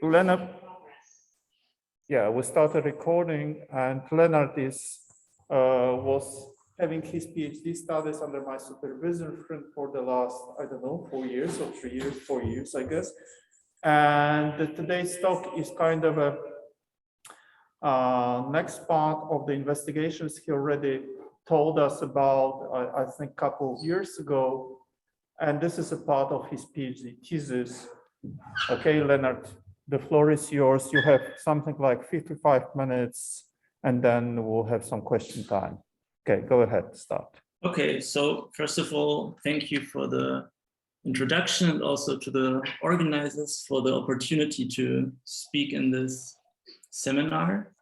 Lennart, yeah, we started recording, and Lennart was having his PhD studies under my supervision for the last, I don't know, 4 years or 3 years, 4 years, I guess. And today's talk is kind of a next part of the investigations he already told us about, I think, a couple of years ago. And this is a part of his PhD thesis. Okay, Lennart, the floor is yours. You have something like 55 minutes, and then we'll have some question time. Okay, go ahead, start. Okay, so first of all, thank you for the introduction and also to the organizers for the opportunity to speak in this seminar.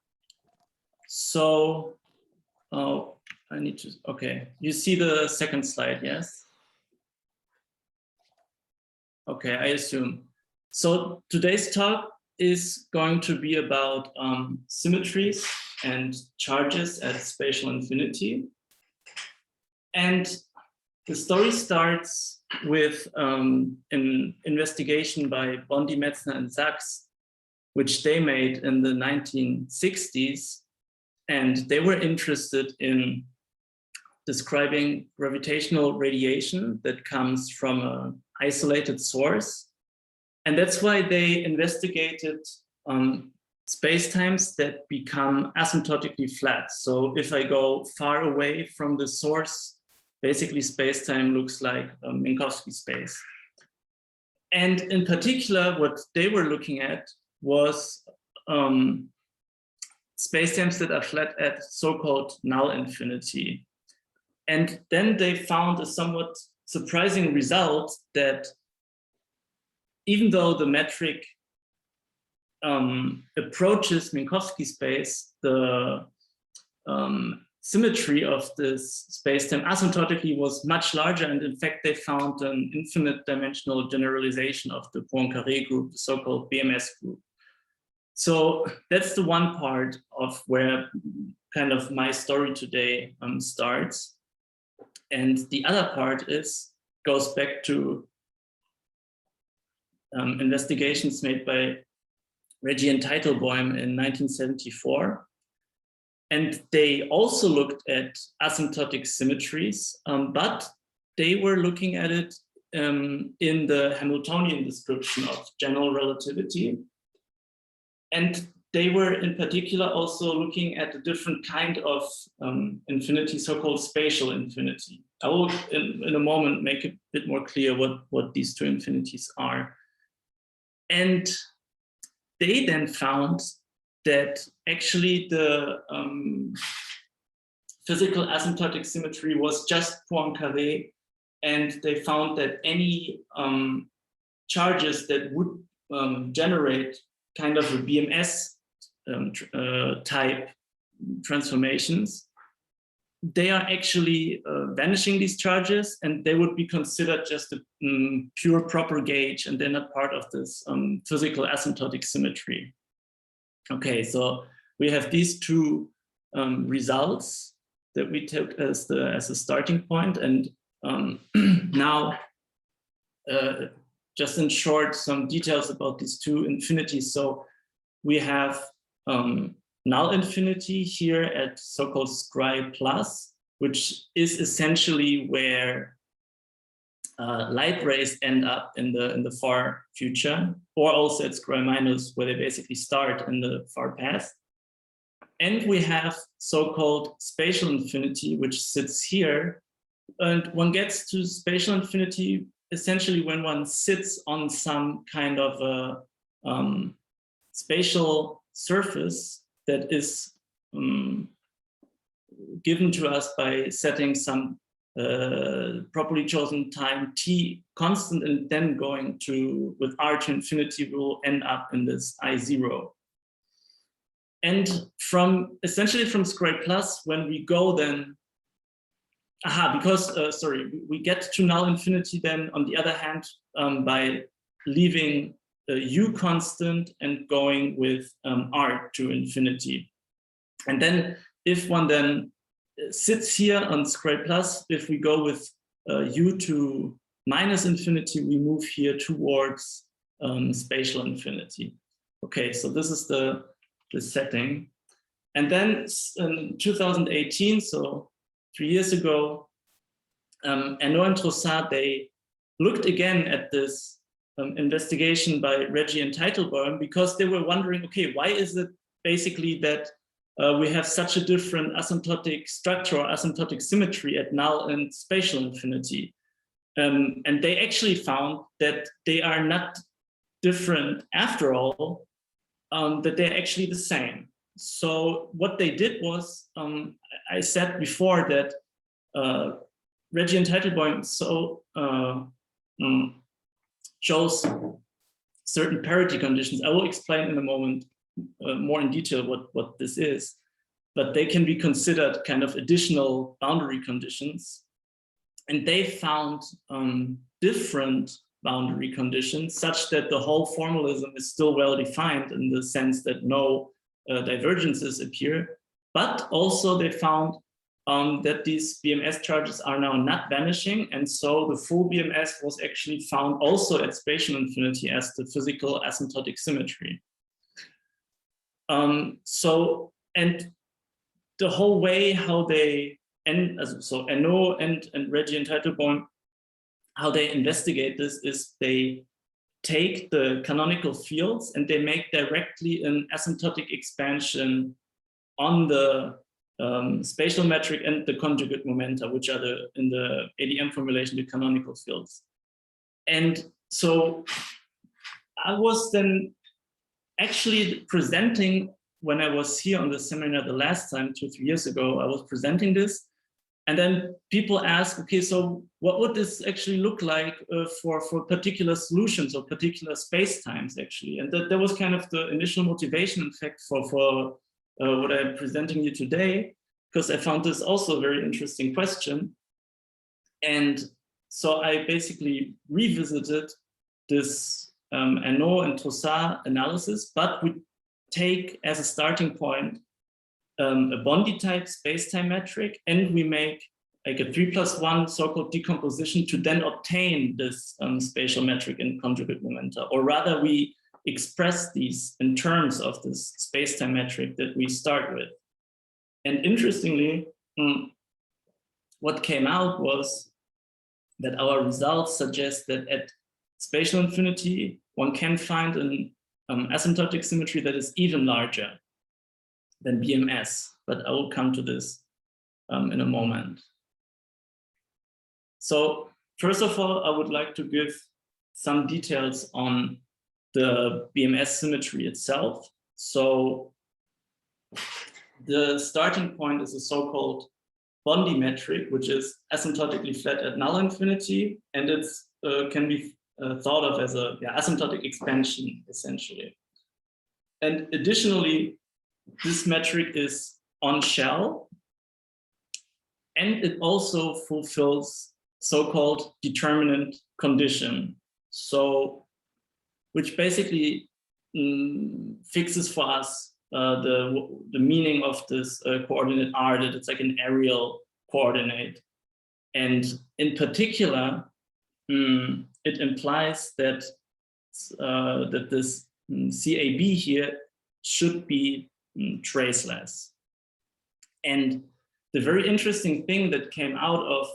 So, I need to, okay, you see the second slide, yes? Okay, I assume. So today's talk is going to be about symmetries and charges at spatial infinity. And the story starts with an investigation by Bondi, Metzner, and Sachs, which they made in the 1960s. And they were interested in describing gravitational radiation that comes from an isolated source. And that's why they investigated spacetimes that become asymptotically flat. So if I go far away from the source, basically spacetime looks like a Minkowski space. And in particular, what they were looking at was spacetimes that are flat at so-called null infinity. And then they found a somewhat surprising result that even though the metric approaches Minkowski space, the symmetry of this spacetime asymptotically was much larger. And in fact, they found an infinite dimensional generalization of the Poincaré group, the so-called BMS group. So that's the one part of where kind of my story today starts. And the other part goes back to investigations made by Reggie and Teitelbaum in 1974. And they also looked at asymptotic symmetries, but they were looking at it in the Hamiltonian description of general relativity. And they were in particular also looking at a different kind of infinity, so-called spatial infinity. I will in a moment make it a bit more clear what these two infinities are. And they then found that actually the physical asymptotic symmetry was just Poincaré, and they found that any charges that would generate kind of a BMS type transformations, they are actually vanishing these charges, and they would be considered just a pure proper gauge and they're not part of this physical asymptotic symmetry. Okay, so we have these two results that we took as a starting point, and now just in short, some details about these two infinities. So we have null infinity here at so-called Scri plus, which is essentially where light rays end up in the far future, or also at Scri minus, where they basically start in the far past. And we have so-called spatial infinity, which sits here. And one gets to spatial infinity essentially when one sits on some kind of a spatial surface that is given to us by setting some properly chosen time t constant, and then going to, with r to infinity, will end up in this I0. And essentially from Scri plus, when we go then, we get to null infinity then on the other hand by leaving the u constant and going with r to infinity. And then if one then sits here on Scri plus, if we go with u to minus infinity, we move here towards spatial infinity. Okay, so this is the setting. And then in 2018, so 3 years ago, Henneaux and Troessaert, they looked again at this investigation by Reggie and Teitelbaum, because they were wondering, okay, why is it basically that we have such a different asymptotic structure or asymptotic symmetry at null and spatial infinity? And they actually found that they are not different after all, that they're actually the same. So what they did was, I said before that Reggie and Teitelbaum shows certain parity conditions. I will explain in a moment more in detail what this is, but they can be considered kind of additional boundary conditions. And they found different boundary conditions such that the whole formalism is still well defined in the sense that no divergences appear, but also they found that these BMS charges are now not vanishing, and so the full BMS was actually found also at spatial infinity as the physical asymptotic symmetry. And the whole way how they, so Henneaux and Reggie and Teitelbaum, how they investigate this is they take the canonical fields and they make directly an asymptotic expansion on the spatial metric and the conjugate momenta, which are in the ADM formulation, the canonical fields. And so I was then actually presenting, when I was here on the seminar the last time, 2-3 years ago, I was presenting this. And then people ask, okay, so what would this actually look like for particular solutions or particular spacetimes actually? And that was kind of the initial motivation, in fact, for what I'm presenting you today, because I found this also a very interesting question. And so I basically revisited this Henneaux and Troessaert analysis, but we take as a starting point a Bondi-type spacetime metric, and we make like a 3+1 so-called decomposition to then obtain this spatial metric in conjugate momenta, or rather we express these in terms of this spacetime metric that we start with. And interestingly, what came out was that our results suggest that at spatial infinity, one can find an asymptotic symmetry that is even larger than BMS, but I will come to this in a moment. So first of all, I would like to give some details on the BMS symmetry itself. So the starting point is a so-called Bondi metric, which is asymptotically flat at null infinity, and it's can be thought of as a asymptotic expansion, essentially. And additionally, this metric is on shell, and it also fulfills so-called determinant condition. So, which basically fixes for us the meaning of this coordinate r, that it's like an areal coordinate. And in particular, it implies that that this CAB here should be traceless. And the very interesting thing that came out of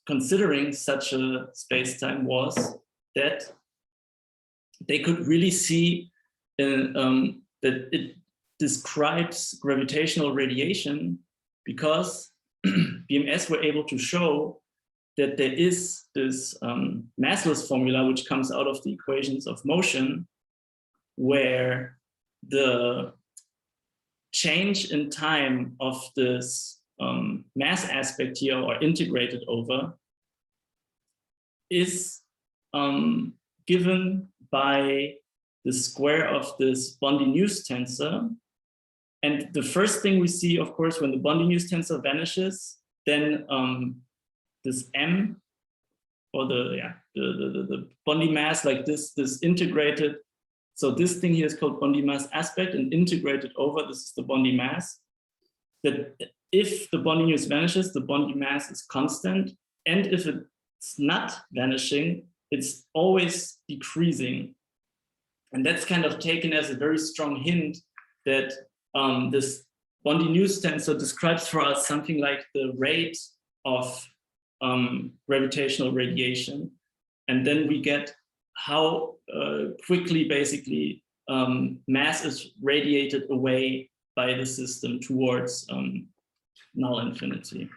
considering such a spacetime was that they could really see that it describes gravitational radiation, because BMS were able to show that there is this massless formula which comes out of the equations of motion, where the change in time of this mass aspect here, or integrated over, is given by the square of this Bondi-News tensor. And the first thing we see, of course, when the Bondi-News tensor vanishes, then this M, or the Bondi mass, like this integrated. So this thing here is called Bondi mass aspect, and integrated over, this is the Bondi mass. That if the Bondi-News vanishes, the Bondi mass is constant. And if it's not vanishing, it's always decreasing. And that's kind of taken as a very strong hint that this Bondi-News tensor describes for us something like the rate of gravitational radiation. And then we get how quickly basically mass is radiated away by the system towards null infinity.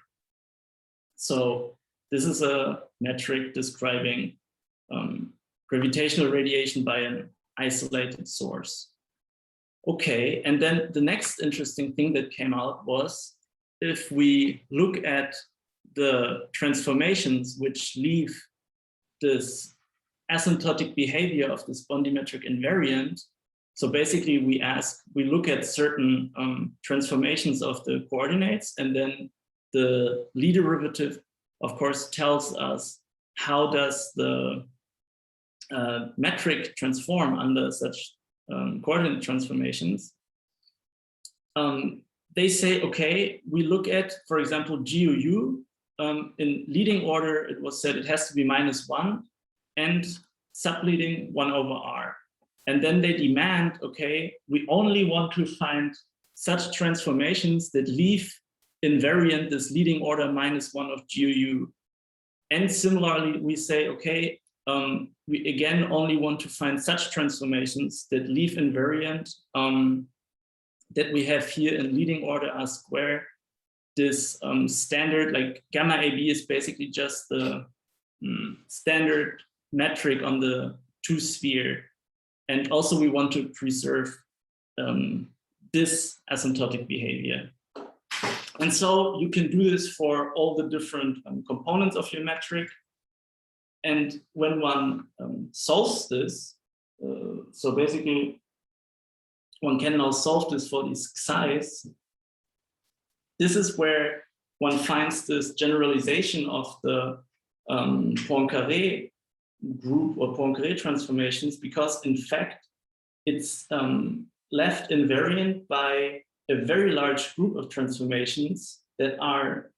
So this is a metric describing gravitational radiation by an isolated source. Okay, and then the next interesting thing that came out was if we look at the transformations which leave this asymptotic behavior of this Bondi metric invariant. So basically we look at certain transformations of the coordinates, and then the Lie derivative, of course, tells us how does the metric transform under such coordinate transformations. They say, okay, we look at, for example, GUU. In leading order, it was said it has to be -1, and subleading 1/r. And then they demand, okay, we only want to find such transformations that leave invariant this leading order -1 of GUU. And similarly, we say, okay, we again only want to find such transformations that leave invariant that we have here in leading order R squared. This standard, like gamma AB is basically just the standard metric on the two sphere. And also we want to preserve this asymptotic behavior. And so you can do this for all the different components of your metric. And when one solves this, so basically one can now solve this for these xi's. This is where one finds this generalization of the Poincaré group or Poincaré transformations, because in fact it's left invariant by a very large group of transformations that are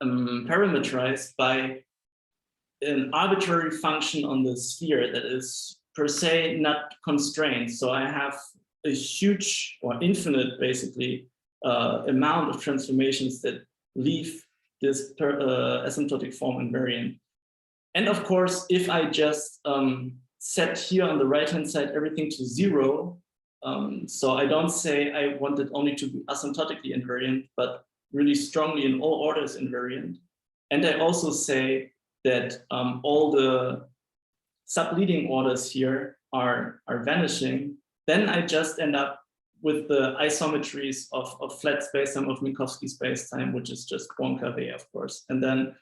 parametrized by an arbitrary function on the sphere that is per se not constrained. So I have a huge or infinite basically amount of transformations that leave this asymptotic form invariant. And of course, if I just set here on the right-hand side everything to 0, so I don't say I want it only to be asymptotically invariant, but really strongly in all orders invariant. And I also say that all the subleading orders here are vanishing. Then I just end up with the isometries of flat spacetime of Minkowski spacetime, which is just Poincaré, of course. And then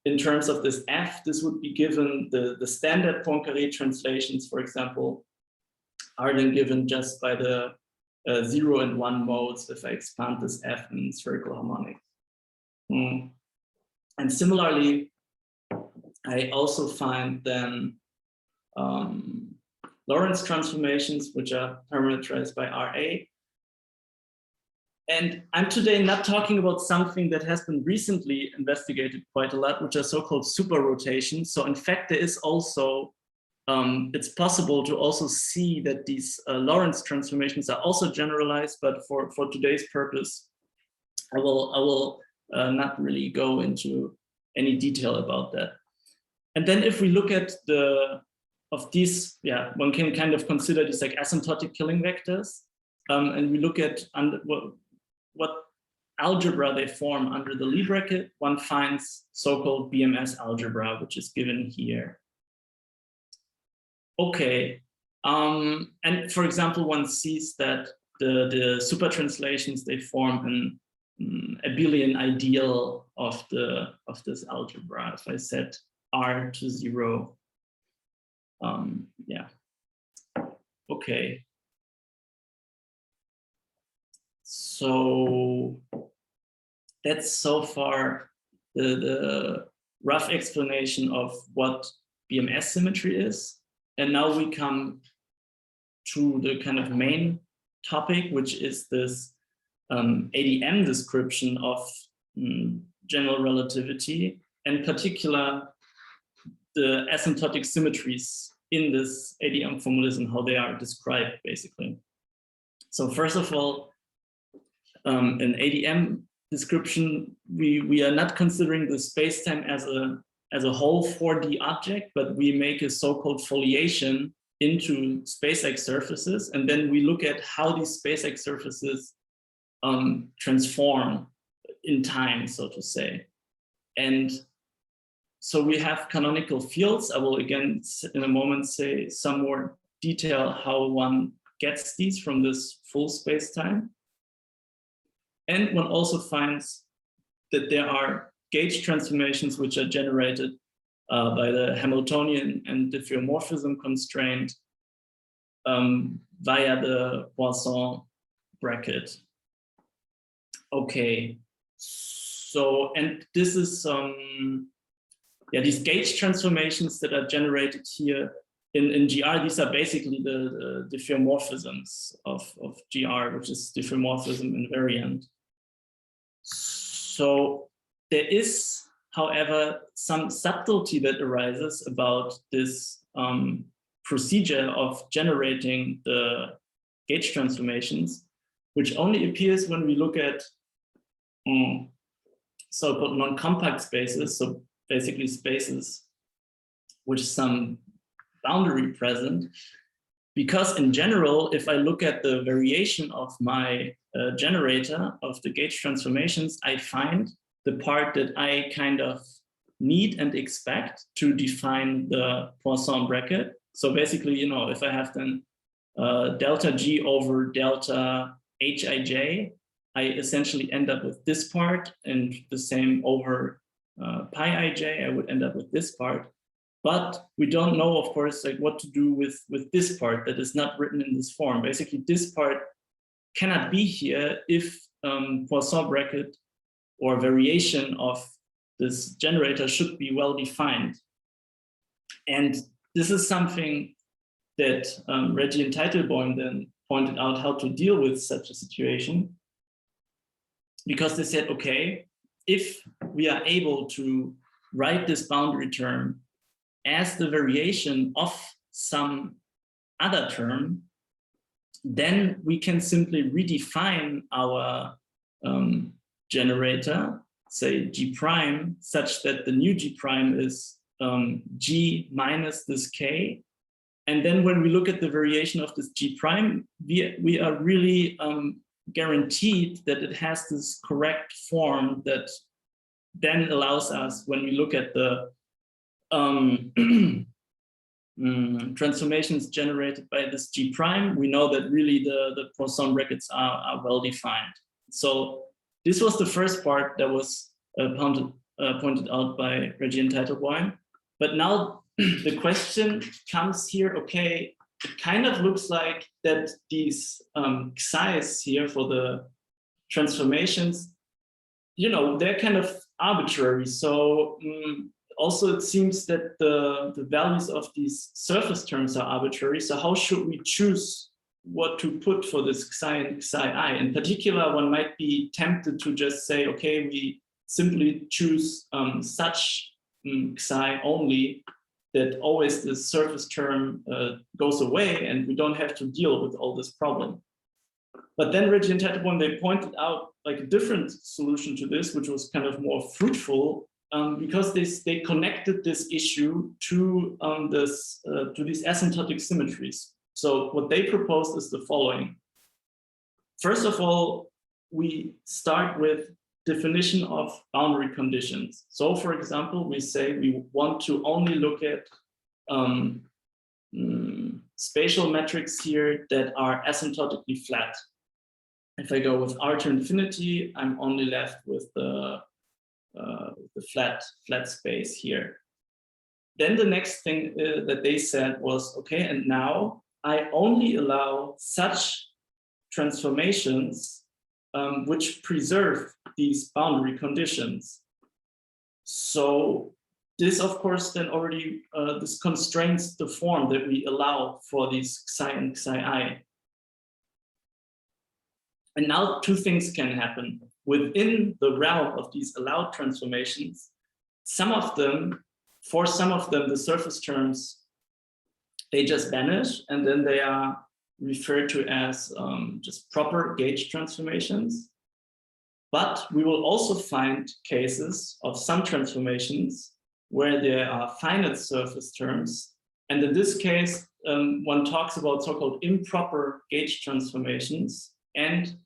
in terms of this F, this would be given the standard Poincaré translations, for example, are then given just by the 0 and 1 modes if I expand this F in spherical harmonics. And similarly, I also find then Lorentz transformations, which are parameterized by RA. And I'm today not talking about something that has been recently investigated quite a lot, which are so-called super rotations. So in fact, there is also, it's possible to also see that these Lorentz transformations are also generalized, but for today's purpose, I will not really go into any detail about that. And then if we look at these, yeah, one can kind of consider these like asymptotic killing vectors, and we look at what algebra they form under the Lie bracket, one finds so-called BMS algebra, which is given here. Okay, and for example, one sees that the super translations, they form an abelian ideal of this algebra. If I set R to 0, yeah, okay. So that's so far the rough explanation of what BMS symmetry is. And now we come to the kind of main topic, which is this ADM description of general relativity, in particular, the asymptotic symmetries in this ADM formalism, how they are described, basically. So first of all, in ADM description, we are not considering the spacetime as a whole 4D object, but we make a so-called foliation into space-like surfaces, and then we look at how these space-like surfaces transform in time, so to say. And so we have canonical fields. I will again in a moment say some more detail how one gets these from this full space-time. And one also finds that there are gauge transformations which are generated by the Hamiltonian and diffeomorphism constraint via the Poisson bracket. Okay, so, and this is, these gauge transformations that are generated here in GR, these are basically the diffeomorphisms of GR, which is diffeomorphism invariant. So there is, however, some subtlety that arises about this procedure of generating the gauge transformations, which only appears when we look at so-called non-compact spaces, so basically spaces with some boundary present. Because in general, if I look at the variation of my generator of the gauge transformations, I find the part that I kind of need and expect to define the Poisson bracket. So basically, you know, if I have then delta G over delta Hij, I essentially end up with this part, and the same over pi ij, I would end up with this part. But we don't know, of course, like what to do with this part that is not written in this form. Basically, this part cannot be here if Poisson bracket or variation of this generator should be well defined. And this is something that Reggie and Teitelbaum then pointed out how to deal with such a situation. Because they said, okay, if we are able to write this boundary term as the variation of some other term, then we can simply redefine our generator, say G prime, such that the new G prime is G minus this K. And then when we look at the variation of this G prime, we are really guaranteed that it has this correct form that then allows us, when we look at the transformations generated by this G prime, we know that really the Poisson brackets are well defined. So this was the first part that was pointed out by Reggie and Teitelbaum. But now the question comes here, okay, it kind of looks like that these xi's here for the transformations, you know, they're kind of arbitrary. So also it seems that the values of these surface terms are arbitrary. So how should we choose what to put for this xi and xi? In particular, one might be tempted to just say, okay, we simply choose such xi only, that always the surface term goes away and we don't have to deal with all this problem. But then Reggie and Teitelbaum, they pointed out like a different solution to this, which was kind of more fruitful, because they connected this issue to these asymptotic symmetries. So what they proposed is the following. First of all, we start with definition of boundary conditions. So for example, we say we want to only look at spatial metrics here that are asymptotically flat. If I go with R to infinity, I'm only left with the flat space here. Then the next thing that they said was, okay, and now I only allow such transformations which preserve these boundary conditions. So this, of course, then already this constrains the form that we allow for these xi and xi. And now two things can happen. Within the realm of these allowed transformations, some of them for some of them, the surface terms, they just vanish, and then they are referred to as just proper gauge transformations. But we will also find cases of some transformations where there are finite surface terms. And in this case, one talks about so-called improper gauge transformations. And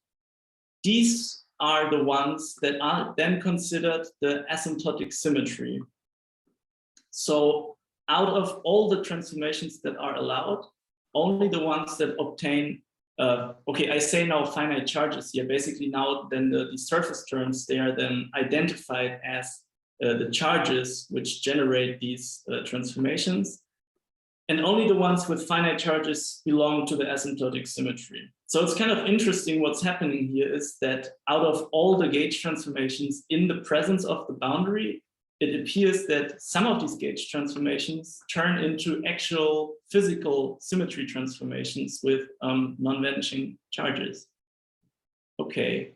these are the ones that are then considered the asymptotic symmetry. So out of all the transformations that are allowed, only the ones that obtain, okay, I say now finite charges here, basically now then the surface terms, they are then identified as the charges which generate these transformations. And only the ones with finite charges belong to the asymptotic symmetry. So it's kind of interesting what's happening here is that out of all the gauge transformations in the presence of the boundary, it appears that some of these gauge transformations turn into actual physical symmetry transformations with non-vanishing charges. Okay.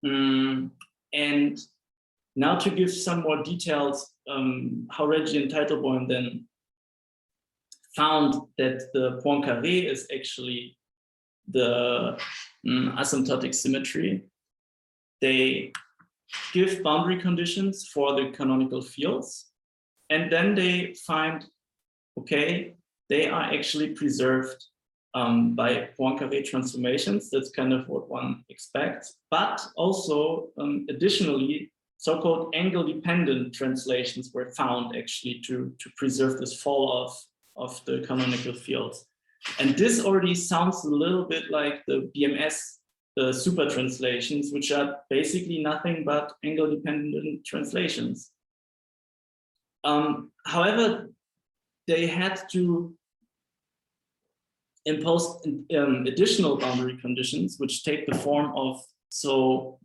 And now to give some more details, how Reggie and Teitelboim then found that the Poincaré is actually the asymptotic symmetry. They give boundary conditions for the canonical fields, and then they find, okay, they are actually preserved by Poincaré transformations. That's kind of what one expects, but also additionally, so-called angle-dependent translations were found actually to preserve this fall off of the canonical fields. And this already sounds a little bit like the BMS supertranslations, which are basically nothing but angle-dependent translations. However, they had to impose additional boundary conditions, which take the form of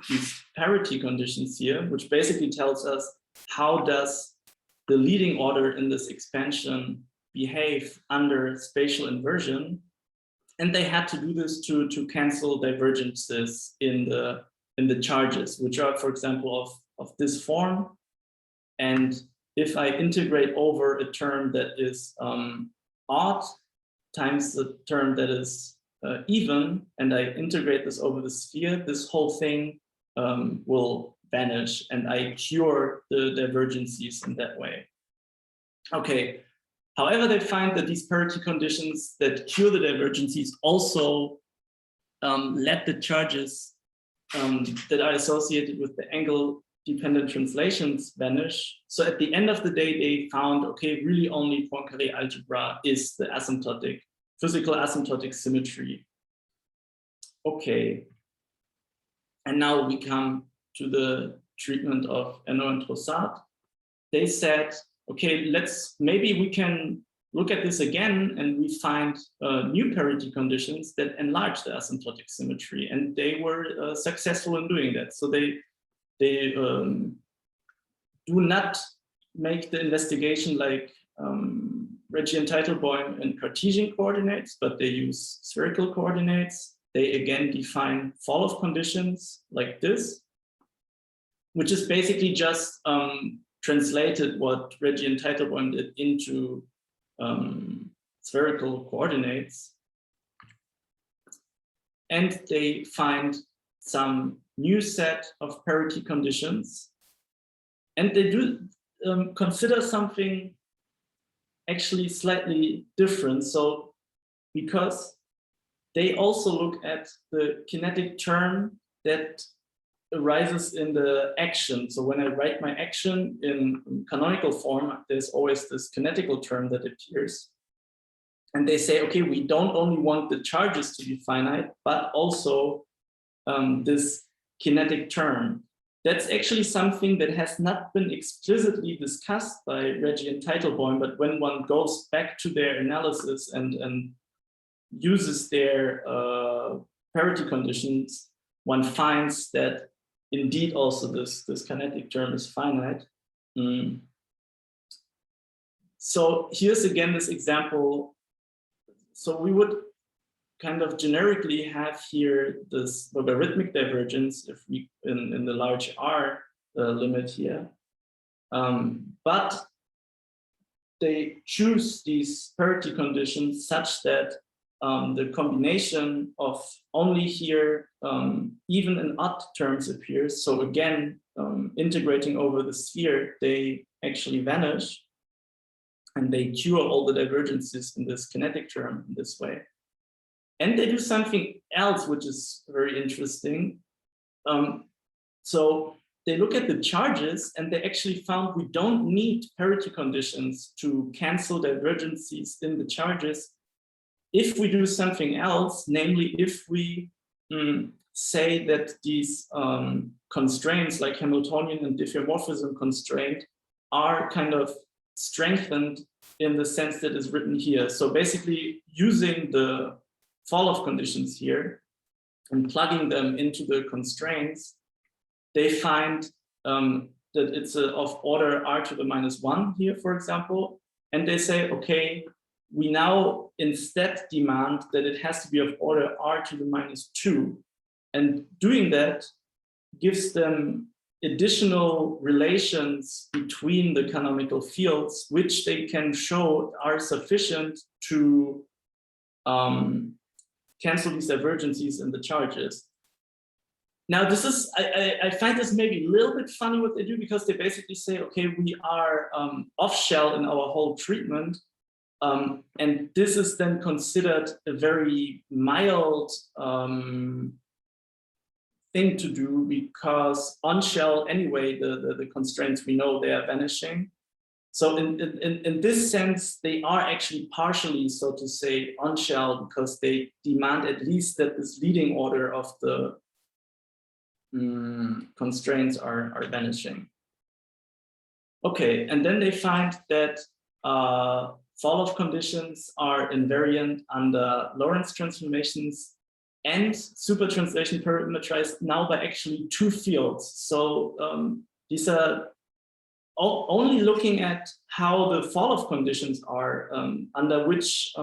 these parity conditions here, which basically tells us how does the leading order in this expansion behave under spatial inversion. And they had to do this to cancel divergences in the charges, which are, for example, of this form. And if I integrate over a term that is odd times the term that is even, and I integrate this over the sphere, this whole thing will vanish, and I cure the divergences in that way. Okay. However, they find that these parity conditions that cure the divergences also let the charges that are associated with the angle-dependent translations vanish. So at the end of the day, they found, okay, really only Poincaré algebra is the asymptotic, physical asymptotic symmetry. Okay. And now we come to the treatment of Henneaux and Troessaert. They said, okay, maybe we can look at this again, and we find new parity conditions that enlarge the asymptotic symmetry, and they were successful in doing that. So they do not make the investigation like Reggie and Teitelboim in Cartesian coordinates, but they use spherical coordinates. They again define fall-off conditions like this, which is basically just translated what Reggie and Teitelboim did into spherical coordinates. And they find some new set of parity conditions. And they do consider something actually slightly different. So because they also look at the kinetic term that arises in the action. So when I write my action in canonical form, there's always this kinetical term that appears. And they say, okay, we don't only want the charges to be finite, but also this kinetic term. That's actually something that has not been explicitly discussed by Reggie and Teitelboim, but when one goes back to their analysis and uses their parity conditions, one finds that indeed also this kinetic term is finite. So here's again this example. So we would kind of generically have here this logarithmic divergence if we in the large R limit here. But they choose these parity conditions such that the combination of only here even and odd terms appears. So again, integrating over the sphere, they actually vanish, and they cure all the divergences in this kinetic term in this way. And they do something else, which is very interesting. So they look at the charges, and they actually found we don't need parity conditions to cancel divergences in the charges if we do something else, namely if we say that these constraints like Hamiltonian and diffeomorphism constraint are kind of strengthened in the sense that is written here. So basically using the fall-off conditions here and plugging them into the constraints, they find that it's of order r to the -1 here, for example. And they say, okay, we now instead demand that it has to be of order r to the -2. And doing that gives them additional relations between the canonical fields, which they can show are sufficient to cancel these divergences in the charges. Now, this is, I find this maybe a little bit funny what they do, because they basically say, okay, we are off shell in our whole treatment. And this is then considered a very mild thing to do, because on shell anyway, the constraints we know they are vanishing. So in this sense, they are actually partially, so to say, on shell, because they demand at least that this leading order of the constraints are vanishing. Okay, and then they find that fall-off conditions are invariant under Lorentz transformations and supertranslation parametrized now by actually two fields. So these are only looking at how the fall-off conditions are, under which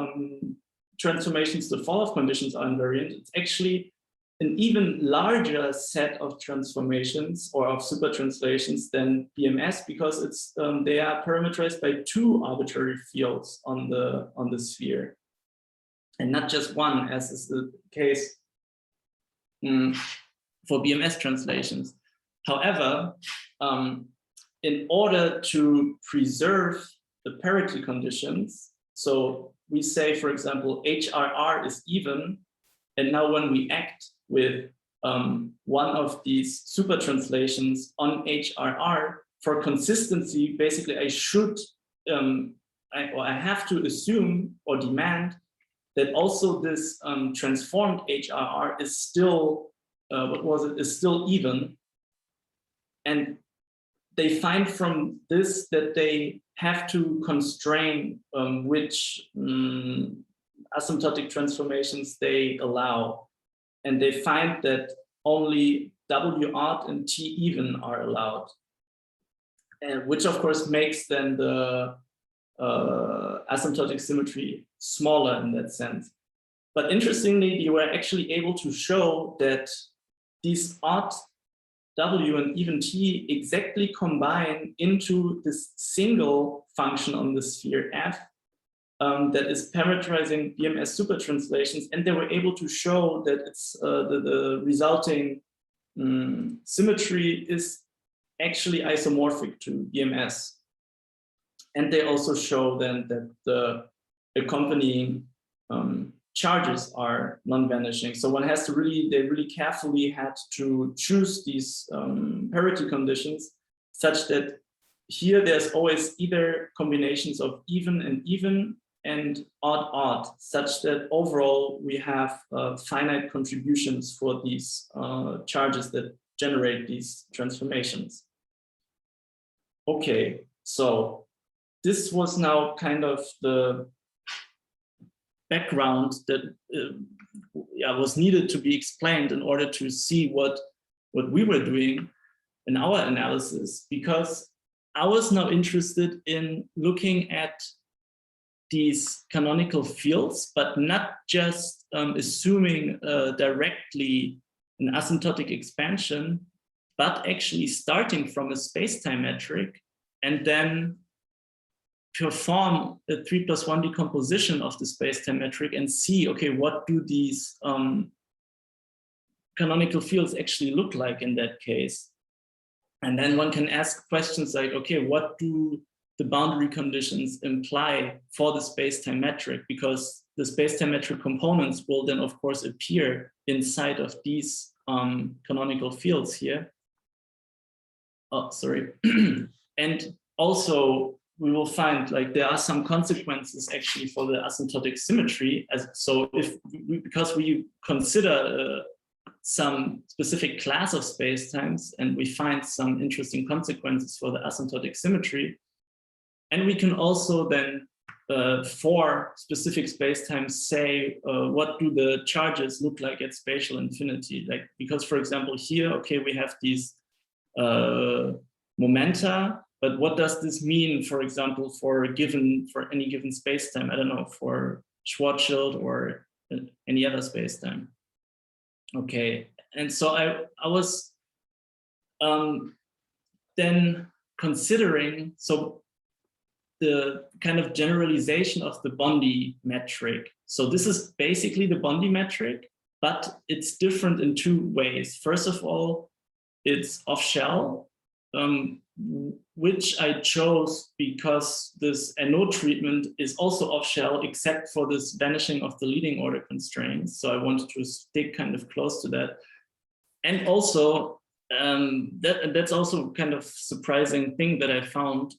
transformations the fall-off conditions are invariant. It's actually an even larger set of transformations or of supertranslations than BMS, because it's they are parameterized by two arbitrary fields on the sphere, and not just one, as is the case for BMS translations. However, in order to preserve the parity conditions, so we say, for example, HRR is even, and now when we act with one of these super translations on HRR, for consistency, basically I should, I have to assume or demand that also this transformed HRR is still, is still even. And they find from this that they have to constrain which asymptotic transformations they allow. And they find that only W odd and T even are allowed, and which of course makes then the asymptotic symmetry smaller in that sense. But interestingly, you were actually able to show that these odd W and even T exactly combine into this single function on the sphere F that is parameterizing BMS supertranslations, and they were able to show that it's the resulting symmetry is actually isomorphic to BMS. And they also show then that the accompanying charges are non-vanishing. So one has to they really carefully had to choose these parity conditions such that here there's always either combinations of even and odd, such that overall we have finite contributions for these charges that generate these transformations. Okay, so this was now kind of the background that was needed to be explained in order to see what we were doing in our analysis, because I was now interested in looking at these canonical fields, but not just assuming directly an asymptotic expansion, but actually starting from a spacetime metric and then perform a 3+1 decomposition of the spacetime metric and see, okay, what do these canonical fields actually look like in that case? And then one can ask questions like, okay, what do the boundary conditions imply for the spacetime metric? Because the spacetime metric components will then, of course, appear inside of these canonical fields here. Oh, sorry. And also, we will find like there are some consequences actually for the asymptotic symmetry. So if because we consider some specific class of spacetimes and we find some interesting consequences for the asymptotic symmetry. And we can also then for specific spacetimes say what do the charges look like at spatial infinity? Like, because for example here, okay, we have these momenta, but what does this mean, for example, for any given spacetime? I don't know, for Schwarzschild or any other spacetime. Okay, and so I was then considering the kind of generalization of the Bondi metric. So this is basically the Bondi metric, but it's different in two ways. First of all, it's off-shell, which I chose because this Henneaux treatment is also off-shell, except for this vanishing of the leading order constraints. So I wanted to stick kind of close to that. And also, that's also kind of surprising thing that I found,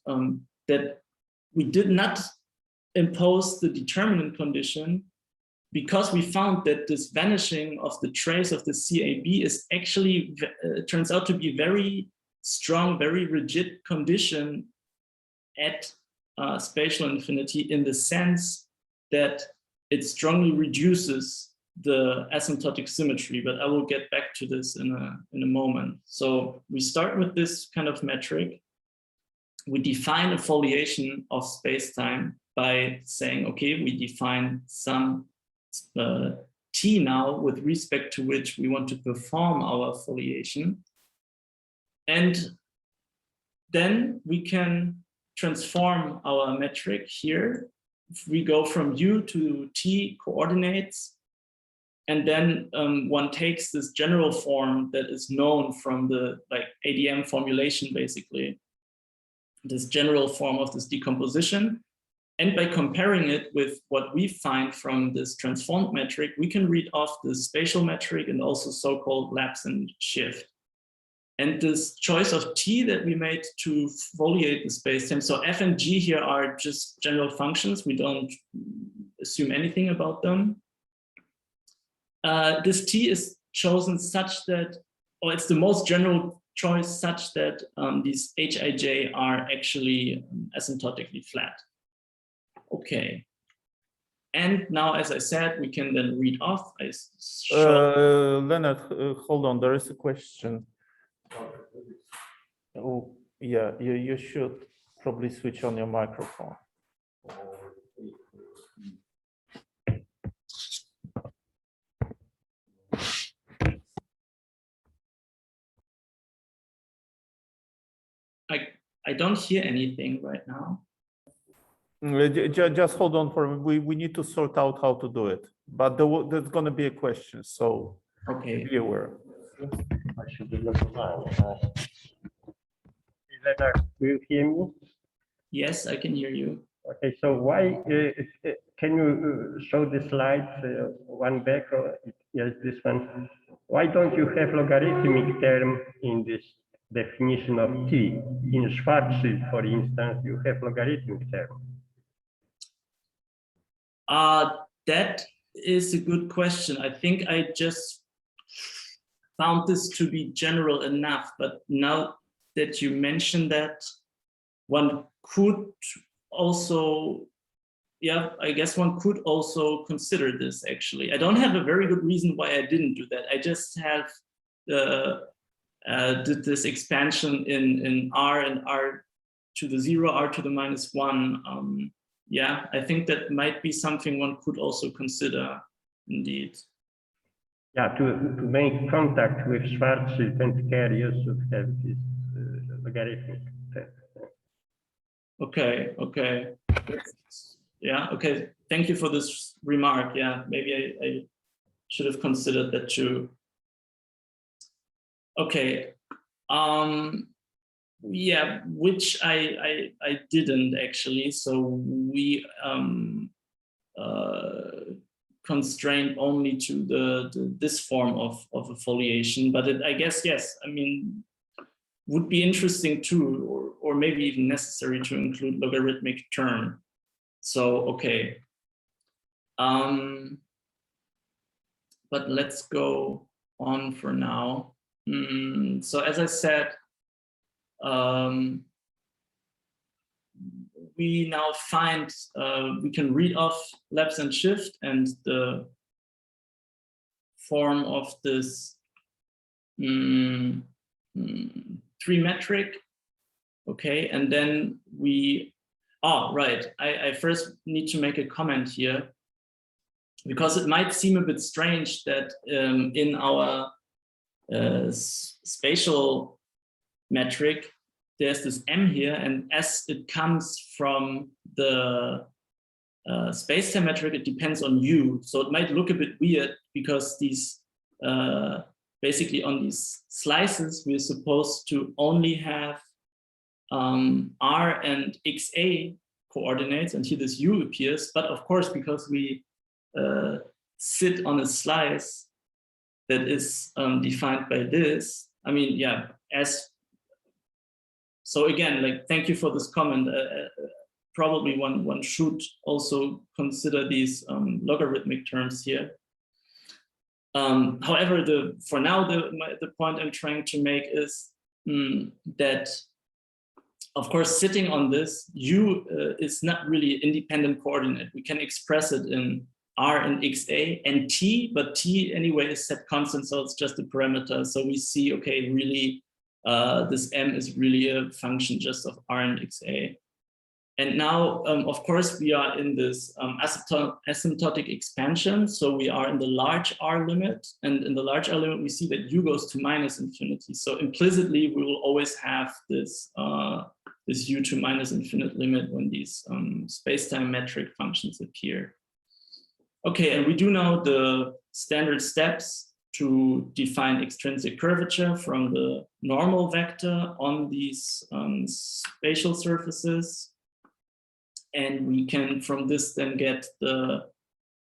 that we did not impose the determinant condition because we found that this vanishing of the trace of the CAB is actually, turns out to be very strong, very rigid condition at spatial infinity, in the sense that it strongly reduces the asymptotic symmetry, but I will get back to this in a moment. So we start with this kind of metric. We define a foliation of spacetime by saying, okay, we define some t now with respect to which we want to perform our foliation. And then we can transform our metric here. If we go from u to t coordinates, and then one takes this general form that is known from the ADM formulation, basically, this general form of this decomposition. And by comparing it with what we find from this transformed metric, we can read off the spatial metric and also so-called lapse and shift. And this choice of t that we made to foliate the spacetime, so f and g here are just general functions. We don't assume anything about them. This t is chosen such that, or it's the most general choice such that these hij are actually asymptotically flat. Okay. And now, as I said, we can then read off. Lennart, hold on, there is a question. Oh, yeah, you should probably switch on your microphone. I don't hear anything right now. Just hold on for a minute. We need to sort out how to do it, but there's going to be a question, so okay, be aware. I should be looking now. Lennart, do you hear me? Yes, I can hear you. Okay, so why can you show the slides one back, or yes, this one? Why don't you have logarithmic term in this definition of t? In Schwarzschild, for instance, you have logarithmic term. That is a good question. I think I just found this to be general enough, but now that you mentioned that, one could also, yeah, I guess one could also consider this actually. I don't have a very good reason why I didn't do that. I just have did this expansion in R and R to the 0, R to the -1. Yeah, I think that might be something one could also consider, indeed. Yeah, to make contact with Schwarzschild and carriers should have this logarithmic term. Okay, okay. Yeah, okay. Thank you for this remark. Yeah, maybe I should have considered that too. Okay. Yeah, which I didn't actually. So we constrained only to this form of a foliation, but I guess, yes, I mean, would be interesting too, or maybe even necessary to include logarithmic term. So, okay. But let's go on for now. So as I said, we now find, we can read off lapse and shift and the form of this three metric. Okay, and then we, right, I first need to make a comment here, because it might seem a bit strange that in our spatial metric, there's this m here, and as it comes from the spacetime metric, it depends on u. So it might look a bit weird because these, basically on these slices, we're supposed to only have r and xa coordinates, and here this u appears. But of course, because we sit on a slice that is defined by this, I mean, yeah, so again, like, thank you for this comment. Probably one should also consider these logarithmic terms here. However, for now, the point I'm trying to make is that, of course, sitting on this, u is not really independent coordinate. We can express it in r and xa and t, but t anyway is set constant, so it's just a parameter. So we see, okay, really, this m is really a function just of r and xa. And now, of course, we are in this asymptotic expansion. So we are in the large R limit, and in the large R limit, we see that u goes to -infinity. So implicitly, we will always have this, this u to -infinite limit when these spacetime metric functions appear. Okay, and we do know the standard steps to define extrinsic curvature from the normal vector on these spatial surfaces. And we can, from this, then get the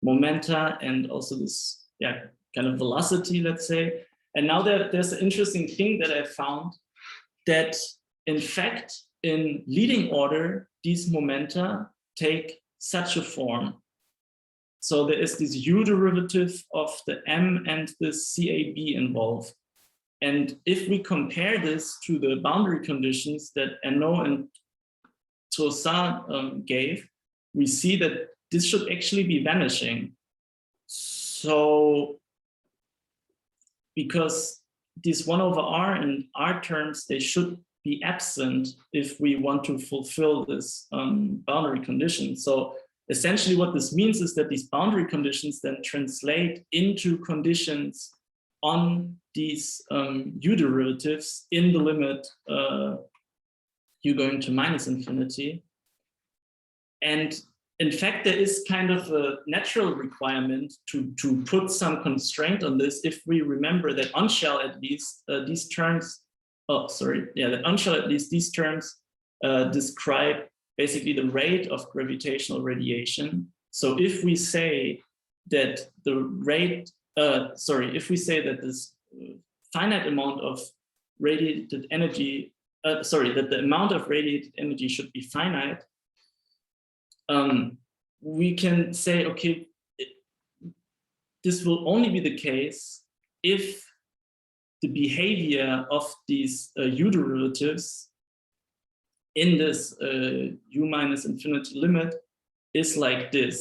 momenta and also this, yeah, kind of velocity, let's say. And now there's an interesting thing that I found, that in fact, in leading order, these momenta take such a form. So there is this u derivative of the m and the CAB involved. And if we compare this to the boundary conditions that Henneaux and Troessaert gave, we see that this should actually be vanishing. So, because these 1/r and r terms, they should be absent if we want to fulfill this boundary condition. So essentially what this means is that these boundary conditions then translate into conditions on these u derivatives in the limit u going to -infinity. And in fact, there is kind of a natural requirement to put some constraint on this if we remember that on shell at least these terms, that on shell at least these terms describe basically the rate of gravitational radiation. So if we say that the rate, if we say that this finite amount of radiated energy, that the amount of radiated energy should be finite, we can say, okay, this will only be the case if the behavior of these u derivatives in this u -infinity limit is like this.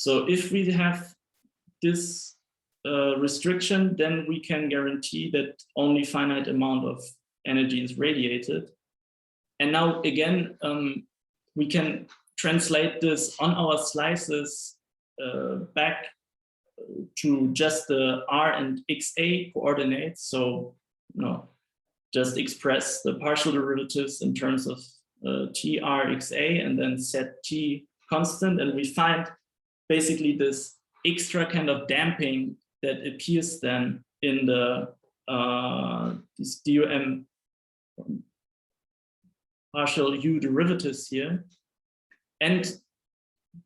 So if we have this restriction, then we can guarantee that only finite amount of energy is radiated. And now again, we can translate this on our slices back to just the r and xa coordinates. So just express the partial derivatives in terms of TRXA and then set T constant, and we find basically this extra kind of damping that appears then in the these DOM partial U derivatives here. And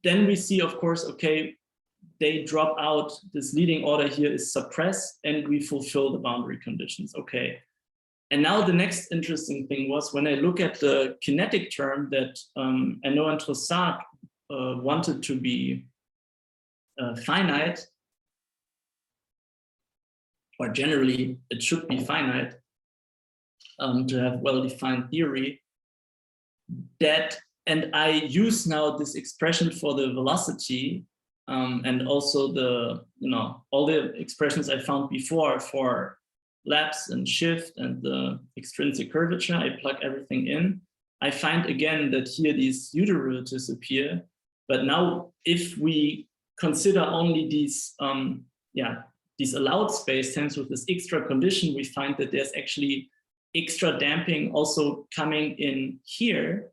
then we see, of course, okay, they drop out, this leading order here is suppressed, and we fulfill the boundary conditions, okay. And now the next interesting thing was when I look at the kinetic term that Henneaux and Troessaert wanted to be finite, or generally it should be finite to have well-defined theory, that, and I use now this expression for the velocity and also the, all the expressions I found before for lapse and shift and the extrinsic curvature, I plug everything in. I find again that here these U derivatives appear, but now if we consider only these, these allowed spacetimes with this extra condition, we find that there's actually extra damping also coming in here.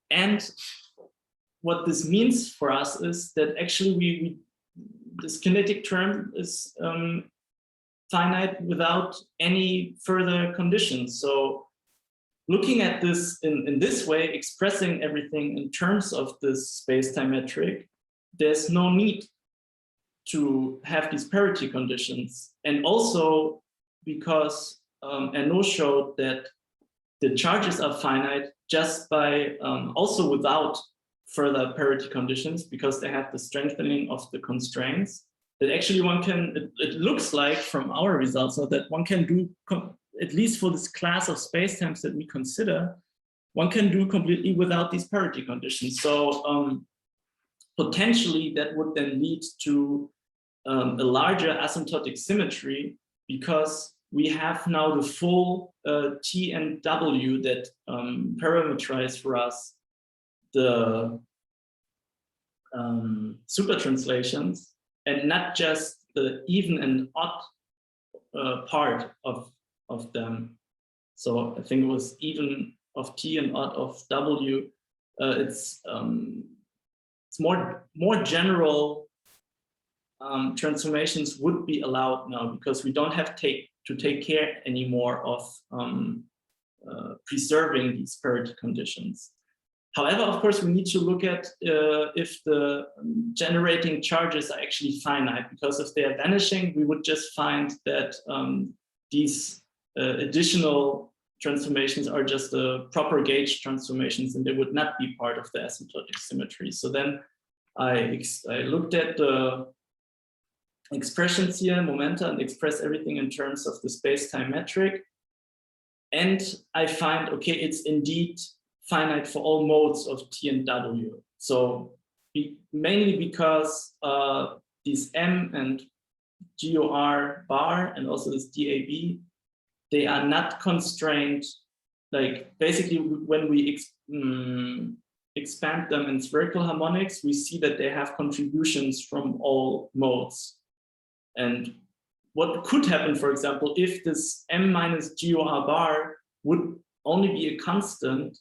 And what this means for us is that actually this kinetic term is finite without any further conditions. So looking at this in this way, expressing everything in terms of this spacetime metric, there's no need to have these parity conditions. And also because Henneaux showed that the charges are finite just by also without further parity conditions, because they have the strengthening of the constraints, that actually one can, it looks like from our results, so that one can do, at least for this class of spacetimes that we consider, one can do completely without these parity conditions. So potentially that would then lead to a larger asymptotic symmetry, because we have now the full T and W that parameterize for us the supertranslations, and not just the even and odd part of them. So I think it was even of T and odd of W. It's more general transformations would be allowed now, because we don't have to take care anymore of preserving these parity conditions. However, of course, we need to look at if the generating charges are actually finite, because if they are vanishing, we would just find that these additional transformations are just the proper gauge transformations, and they would not be part of the asymptotic symmetry. So then I looked at the expressions here, momenta, and express everything in terms of the space-time metric. And I find, okay, it's indeed finite for all modes of T and W. So mainly because these M and GOR bar and also this DAB, they are not constrained. Like basically when we expand them in spherical harmonics, we see that they have contributions from all modes. And what could happen, for example, if this M minus GOR bar would only be a constant,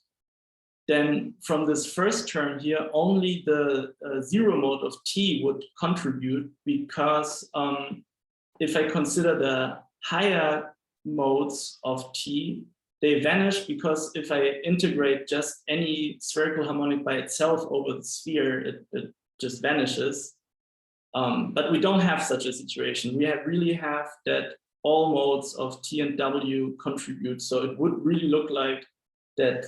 then from this first term here, only the zero mode of T would contribute, because if I consider the higher modes of T, they vanish, because if I integrate just any spherical harmonic by itself over the sphere, it just vanishes. But we don't have such a situation. We really have that all modes of T and W contribute. So it would really look like that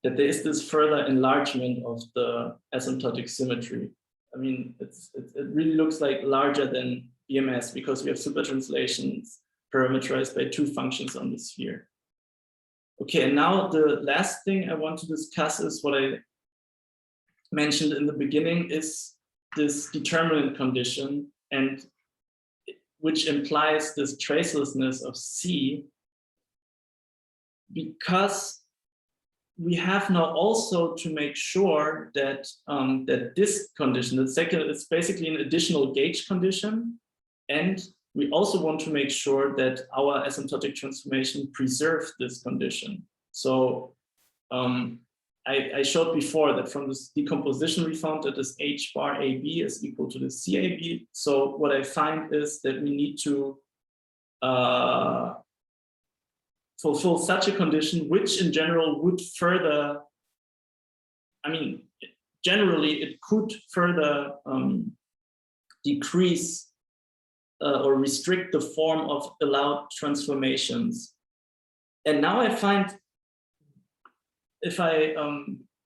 there is this further enlargement of the asymptotic symmetry. I mean, it really looks like larger than BMS, because we have supertranslations parameterized by two functions on the sphere. Okay, and now the last thing I want to discuss is what I mentioned in the beginning, is this determinant condition, and which implies this tracelessness of C, because we have now also to make sure that that this condition, the second, is basically an additional gauge condition, and we also want to make sure that our asymptotic transformation preserves this condition. So I showed before that from this decomposition, we found that this H bar AB is equal to the CAB. So what I find is that we need to fulfill such a condition, which in general would further, I mean, generally it could further decrease or restrict the form of allowed transformations. And now I find, if I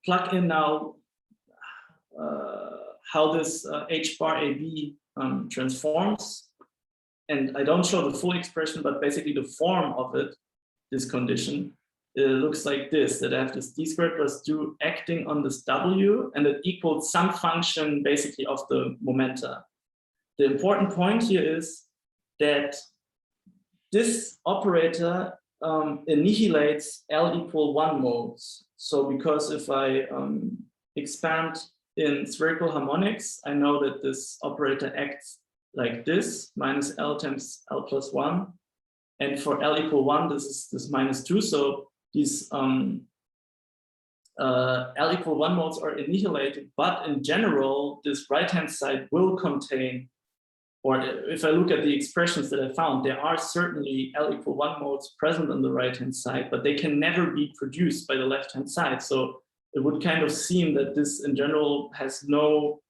plug in now how this H bar AB transforms, and I don't show the full expression, but basically the form of it, this condition, it looks like this, that I have this d squared plus 2 acting on this W, and it equals some function basically of the momenta. The important point here is that this operator annihilates L equal 1 modes. So because if I expand in spherical harmonics, I know that this operator acts like this, minus L times L plus 1. And for L equal 1, this is this minus 2. So these L equal 1 modes are annihilated, but in general, this right-hand side will contain, or if I look at the expressions that I found, there are certainly L equal 1 modes present on the right-hand side, but they can never be produced by the left-hand side. So it would kind of seem that this in general has no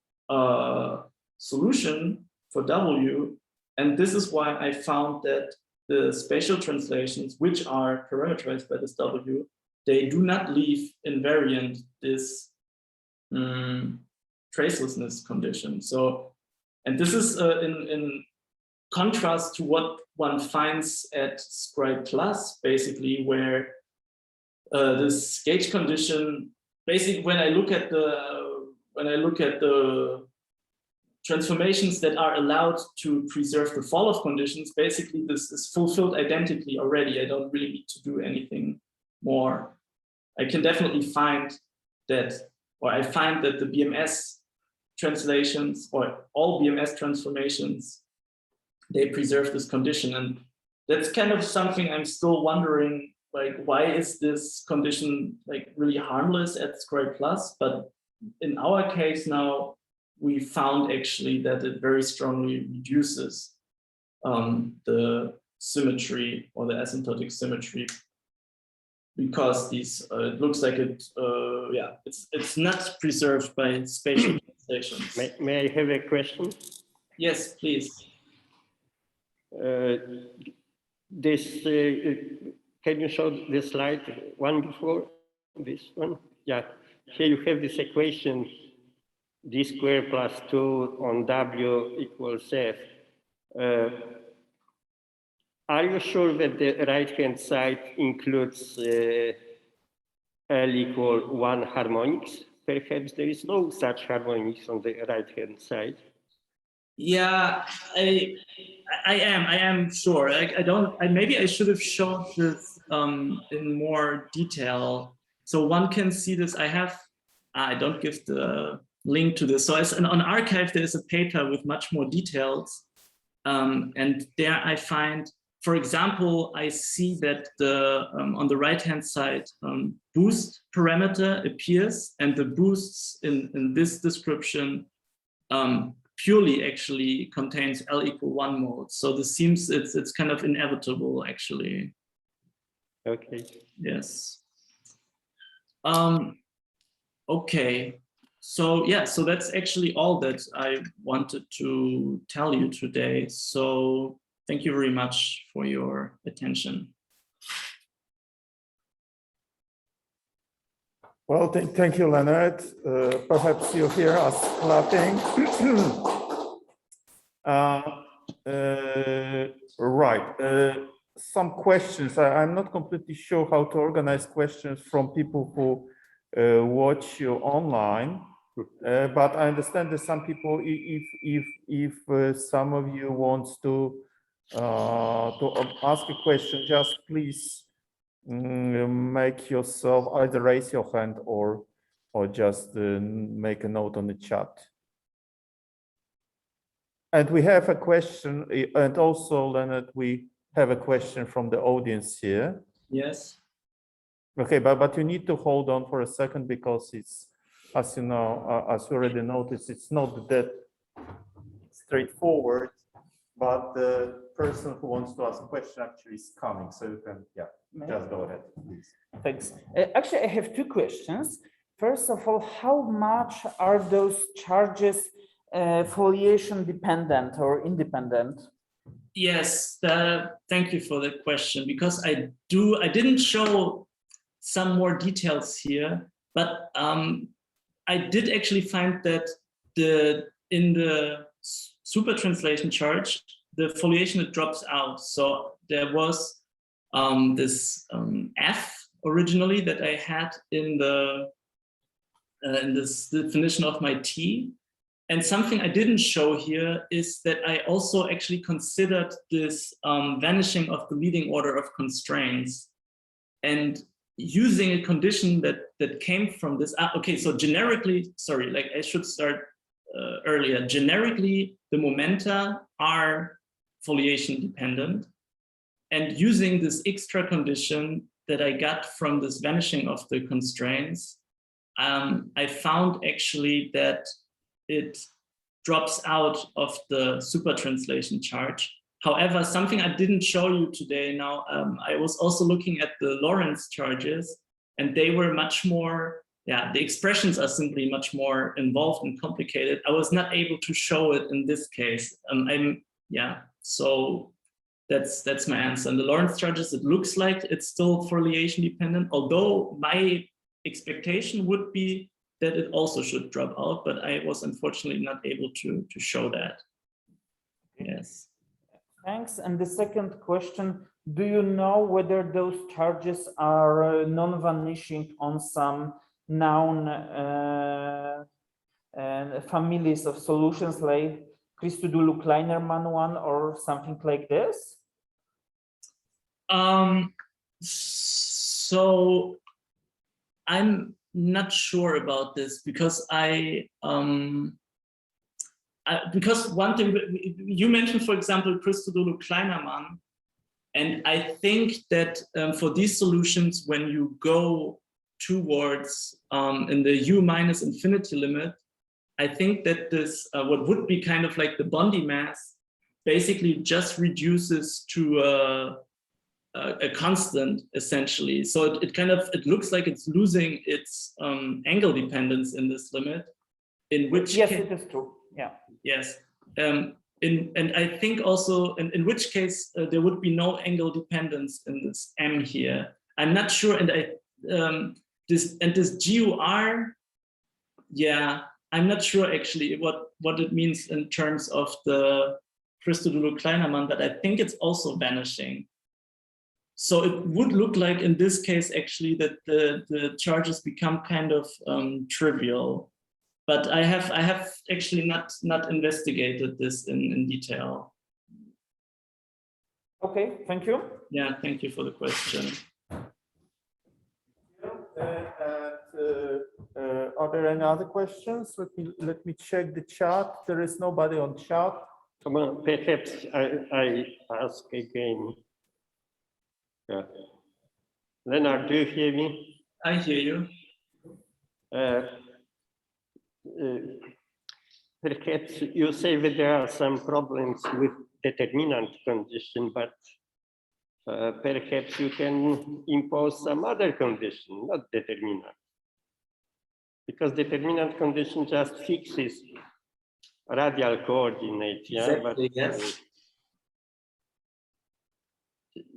solution for W. And this is why I found that the spatial translations, which are parameterized by this W, they do not leave invariant this tracelessness condition. So, and this is in contrast to what one finds at Scribe Plus, basically, where this gauge condition, basically, when I look at the transformations that are allowed to preserve the fall-off conditions, basically this is fulfilled identically already. I don't really need to do anything more. I can definitely find that, or I find that the BMS translations, or all BMS transformations, they preserve this condition. And that's kind of something I'm still wondering, like, why is this condition like really harmless at Scribe Plus? But in our case now, we found actually that it very strongly reduces the symmetry or the asymptotic symmetry, because these it looks like it it's not preserved by spatial translations. May I have a question? Yes, please. This can you show the slide one before this one? Yeah, here you have this equation d squared plus 2 on W equals F. Are you sure that the right-hand side includes L equal 1 harmonics? Perhaps there is no such harmonics on the right-hand side. Yeah, I am sure. Maybe I should have shown this in more detail, so one can see this. I don't give the link to this. So on Archive, there is a paper with much more details. And there I find, for example, I see that the on the right-hand side, boost parameter appears, and the boosts in this description purely actually contains L equal 1 modes. So this seems it's kind of inevitable actually. Okay. Yes. Okay. So yeah, so that's actually all that I wanted to tell you today. So thank you very much for your attention. Well, thank you, Lennart. Perhaps you hear us clapping. Right. Some questions. I'm not completely sure how to organize questions from people who watch you online. But I understand that some people, if some of you wants to ask a question, just please make yourself either raise your hand or just make a note on the chat. And we have a question, and also, Lennart, we have a question from the audience here. Yes. Okay, but you need to hold on for a second because it's, as you know, as you already noticed, it's not that straightforward, but the person who wants to ask a question actually is coming. So you can, yeah, just go ahead, please. Thanks. Actually, I have two questions. First of all, how much are those charges foliation dependent or independent? Yes, thank you for the question, because I didn't show some more details here, but I did actually find that in the Supertranslation charge, the foliation, it drops out. So there was this F originally that I had in this definition of my T. And something I didn't show here is that I also actually considered this vanishing of the leading order of constraints, and using a condition that came from this. Okay, so generically, sorry, like I should start earlier. Generically, the momenta are foliation dependent, and using this extra condition that I got from this vanishing of the constraints, I found actually that it drops out of the Supertranslation charge. However, something I didn't show you today now, I was also looking at the Lorentz charges, and they were much more, yeah, the expressions are simply much more involved and complicated. I was not able to show it in this case. So that's my answer. And the Lorentz charges, it looks like it's still foliation dependent, although my expectation would be that it also should drop out, but I was unfortunately not able to show that. Yes. Thanks. And the second question, do you know whether those charges are non-vanishing on some known families of solutions like Christodoulou-Kleinerman one or something like this? So I'm not sure about this, because because one thing you mentioned, for example, Christodoulou-Kleinerman, and I think that for these solutions, when you go towards in the U minus infinity limit, I think that this what would be kind of like the Bondi mass basically just reduces to a constant, essentially. So it looks like it's losing its angle dependence in this limit, in which yes, it is true. Yeah. Yes. And I think also in which case there would be no angle dependence in this M here. I'm not sure. And this GUR, yeah, I'm not sure actually what it means in terms of the Christodoulou-Kleinerman, but I think it's also vanishing. So it would look like in this case actually that the charges become kind of trivial. But I have actually not investigated this in detail. Okay, thank you. Yeah, thank you for the question. Are there any other questions? Let me check the chat. There is nobody on chat. Well, perhaps I ask again. Yeah. Lennart, do you hear me? I hear you. Perhaps you say that there are some problems with determinant condition, but perhaps you can impose some other condition, not determinant. Because determinant condition just fixes radial coordinate. Yeah, exactly, but yes.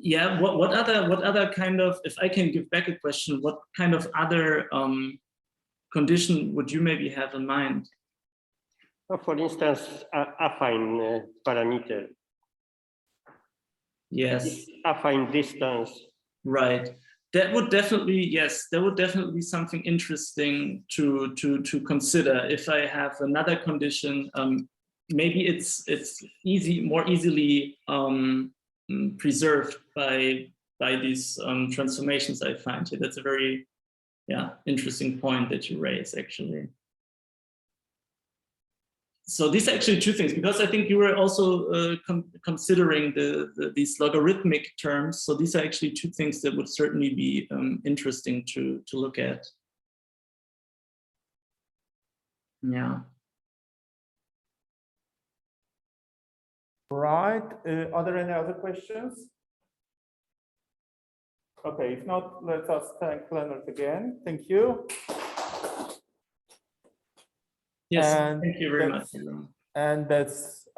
Yeah, what other kind of, if I can give back a question, what kind of other condition would you maybe have in mind? Well, for instance, affine parameter. Yes. Affine distance. Right. That would definitely, yes, that would definitely be something interesting to consider. If I have another condition, maybe it's more easily preserved by these transformations I find here. That's a very interesting point that you raise, actually. so these are actually two things, because I think you were also considering these logarithmic terms. So these are actually two things that would certainly be interesting to look at. Yeah. Right. Are there any other questions? Okay, if not, let us thank Lennart again. Thank you. Yes, And thank you very much. And that's